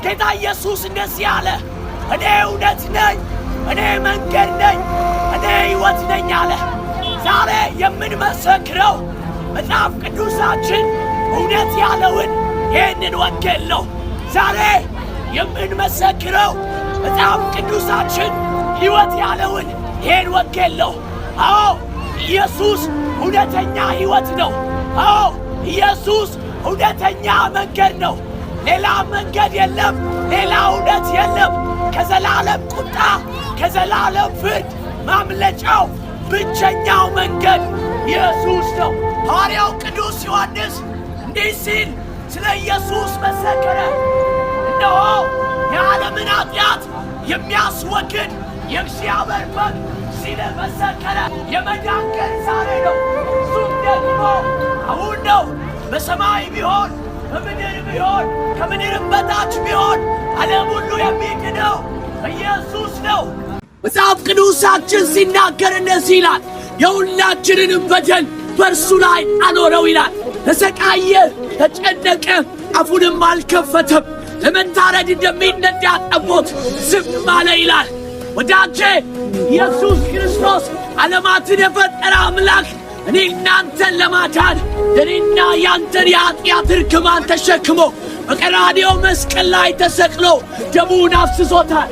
ጌታ ኢየሱስ እንደዚህ አለ፣ እኔ እውነት ነኝ፣ እኔ መንገድ ነኝ፣ እኔ ሕይወት ነኝ አለ። ዛሬ የምንመሰክረው መጽሐፍ ቅዱሳችን እውነት ያለውን ይህንን ወንጌል ነው። ዛሬ የምንመሰክረው መጽሐፍ ቅዱሳችን ሕይወት ያለውን ይህን ወንጌል ነው። አዎ ኢየሱስ እውነተኛ ሕይወት ነው። አዎ ኢየሱስ እውነተኛ መንገድ ነው። ሌላ መንገድ የለም፣ ሌላ እውነት የለም። ከዘላለም ቁጣ ከዘላለም ፍርድ ማምለጫው ብቸኛው መንገድ ኢየሱስ ነው። ሐዋርያው ቅዱስ ዮሐንስ እንዲህ ሲል ስለ ኢየሱስ መሰከረ፣ እነሆ የዓለምን ኃጢአት የሚያስወግድ የእግዚአብሔር በግ ሲል መሰከረ። የመዳን ቀን ዛሬ ነው። እሱም ደግሞ አሁን ነው። በሰማይ ቢሆን በምድር ቢሆን ከምድርም በታች ቢሆን ዓለም ሁሉ የሚድነው ኢየሱስ ነው። መጽሐፍ ቅዱሳችን ሲናገር እንደዚህ ይላል፣ የሁላችንንም በደል በእርሱ ላይ አኖረው ይላል። ተሰቃየ፣ ተጨነቀ፣ አፉንም አልከፈተም። ለመታረድ እንደሚነዳ ጠቦት ዝም አለ ይላል። ወዳጄ ኢየሱስ ክርስቶስ ዓለማትን የፈጠረ አምላክ እኔ እናንተን ለማዳን እኔና ያንተን የኃጢአት ርግማን ተሸክሞ በቀራንዮ መስቀል ላይ ተሰቅሎ ደሙን አፍስሶታል።